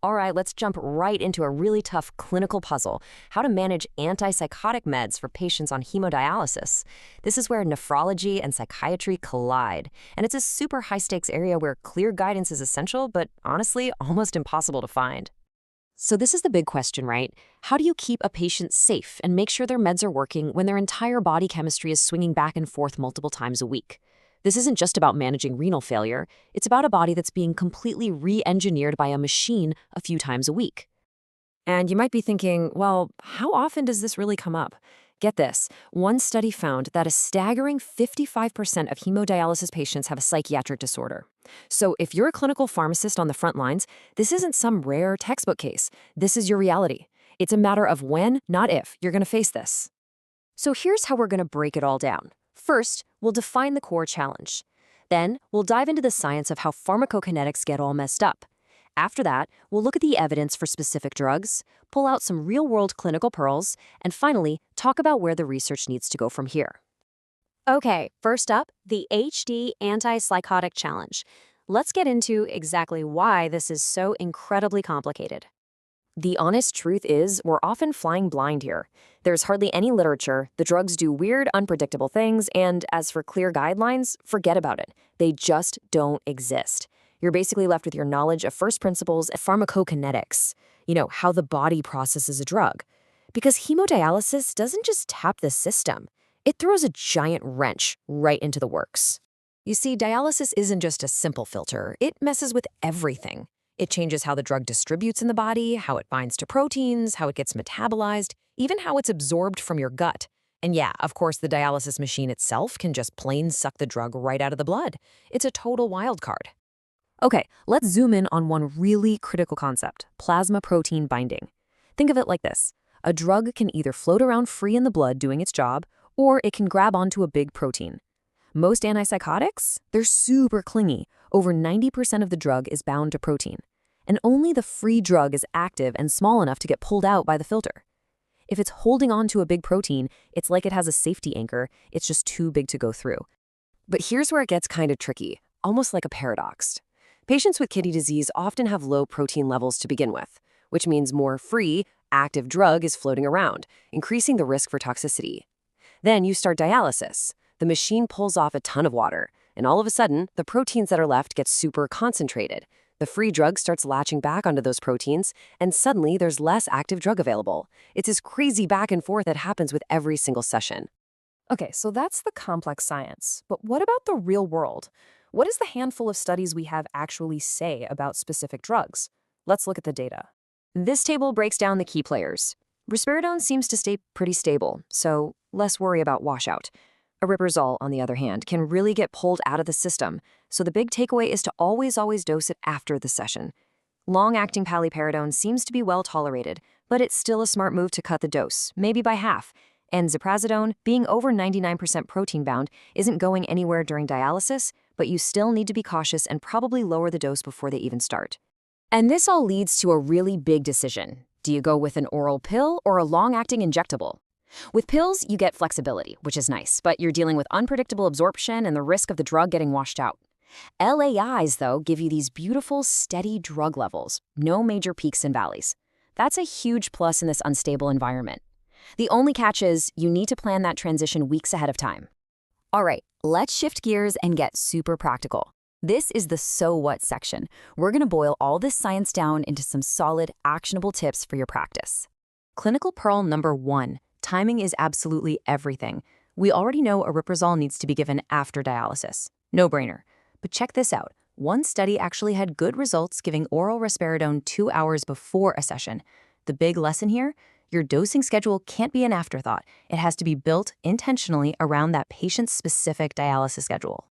All right, let's jump right into a really tough clinical puzzle: how to manage antipsychotic meds for patients on hemodialysis. This is where nephrology and psychiatry collide, and it's a super high stakes area where clear guidance is essential, but honestly, almost impossible to find. So, this is the big question, right? How do you keep a patient safe and make sure their meds are working when their entire body chemistry is swinging back and forth multiple times a week? This isn't just about managing renal failure, it's about a body that's being completely re engineered by a machine a few times a week. And you might be thinking, well, how often does this really come up? Get this: one study found that a staggering 55% of hemodialysis patients have a psychiatric disorder. So if you're a clinical pharmacist on the front lines, this isn't some rare textbook case. This is your reality. It's a matter of when, not if, you're going to face this. So here's how we're going to break it all down. First, we'll define the core challenge. Then, we'll dive into the science of how pharmacokinetics get all messed up. After that, we'll look at the evidence for specific drugs, pull out some real-world clinical pearls, and finally, talk about where the research needs to go from here. Okay, first up, the HD Antipsychotic Challenge. Let's get into exactly why this is so incredibly complicated. The honest truth is, we're often flying blind here. There's hardly any literature, the drugs do weird, unpredictable things, and as for clear guidelines, forget about it. They just don't exist. You're basically left with your knowledge of first principles and pharmacokinetics, how the body processes a drug. Because hemodialysis doesn't just tap the system, it throws a giant wrench right into the works. You see, dialysis isn't just a simple filter, it messes with everything. It changes how the drug distributes in the body, how it binds to proteins, how it gets metabolized, even how it's absorbed from your gut. And yeah, of course, the dialysis machine itself can just plain suck the drug right out of the blood. It's a total wild card. Okay, let's zoom in on one really critical concept: plasma protein binding. Think of it like this: a drug can either float around free in the blood doing its job, or it can grab onto a big protein. Most antipsychotics, they're super clingy. Over 90% of the drug is bound to protein. And only the free drug is active and small enough to get pulled out by the filter. If it's holding on to a big protein, it's like it has a safety anchor, it's just too big to go through. But here's where it gets kind of tricky, almost like a paradox. Patients with kidney disease often have low protein levels to begin with, which means more free, active drug is floating around, increasing the risk for toxicity. Then you start dialysis. The machine pulls off a ton of water, and all of a sudden, the proteins that are left get super concentrated. The free drug starts latching back onto those proteins, and suddenly there's less active drug available. It's this crazy back and forth that happens with every single session. Okay, so that's the complex science. But what about the real world? What does the handful of studies we have actually say about specific drugs? Let's look at the data. This table breaks down the key players. Risperidone seems to stay pretty stable, so less worry about washout. Aripiprazole, on the other hand, can really get pulled out of the system, so the big takeaway is to always dose it after the session. Long-acting paliperidone seems to be well tolerated, but it's still a smart move to cut the dose, maybe by half. And ziprasidone, being over 99% protein bound, isn't going anywhere during dialysis, but you still need to be cautious and probably lower the dose before they even start. And this all leads to a really big decision. Do you go with an oral pill or a long-acting injectable? With pills, you get flexibility, which is nice, but you're dealing with unpredictable absorption and the risk of the drug getting washed out. LAIs, though, give you these beautiful, steady drug levels, no major peaks and valleys. That's a huge plus in this unstable environment. The only catch is you need to plan that transition weeks ahead of time. All right, let's shift gears and get super practical. This is the so what section. We're going to boil all this science down into some solid, actionable tips for your practice. Clinical pearl number 1. Timing is absolutely everything. We already know aripiprazole needs to be given after dialysis. No brainer. But check this out. One study actually had good results giving oral risperidone 2 hours before a session. The big lesson here? Your dosing schedule can't be an afterthought. It has to be built intentionally around that patient's specific dialysis schedule.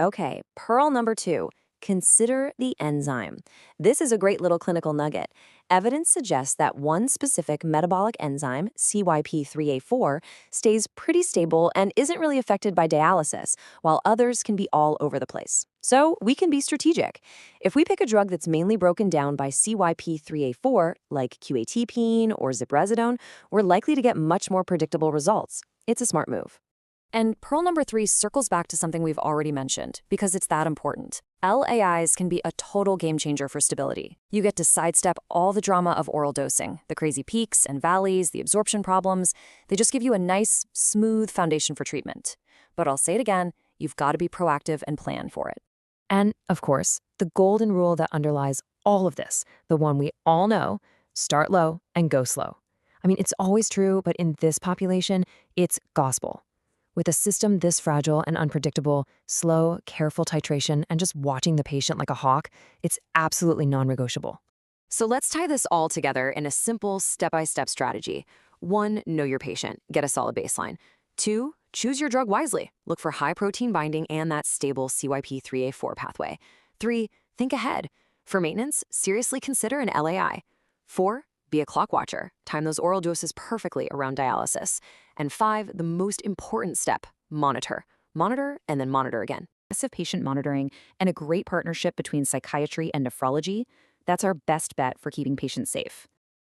Okay, pearl number 2. Consider the enzyme. This is a great little clinical nugget. Evidence suggests that one specific metabolic enzyme, CYP3A4, stays pretty stable and isn't really affected by dialysis, while others can be all over the place. So we can be strategic. If we pick a drug that's mainly broken down by CYP3A4, like QATPine or ziprasidone, we're likely to get much more predictable results. It's a smart move. And pearl number 3 circles back to something we've already mentioned, because it's that important. LAIs can be a total game changer for stability. You get to sidestep all the drama of oral dosing, the crazy peaks and valleys, the absorption problems. They just give you a nice, smooth foundation for treatment. But I'll say it again, you've got to be proactive and plan for it. And, of course, the golden rule that underlies all of this, the one we all know, start low and go slow. I mean, it's always true, but in this population, it's gospel. With a system this fragile and unpredictable, slow, careful titration, and just watching the patient like a hawk, it's absolutely non-negotiable. So let's tie this all together in a simple step-by-step strategy. 1, know your patient. Get a solid baseline. 2, choose your drug wisely. Look for high protein binding and that stable CYP3A4 pathway. 3, think ahead. For maintenance, seriously consider an LAI. 4, be a clock watcher. Time those oral doses perfectly around dialysis. And 5, the most important step, monitor. Monitor and then monitor again. Aggressive patient monitoring and a great partnership between psychiatry and nephrology, that's our best bet for keeping patients safe.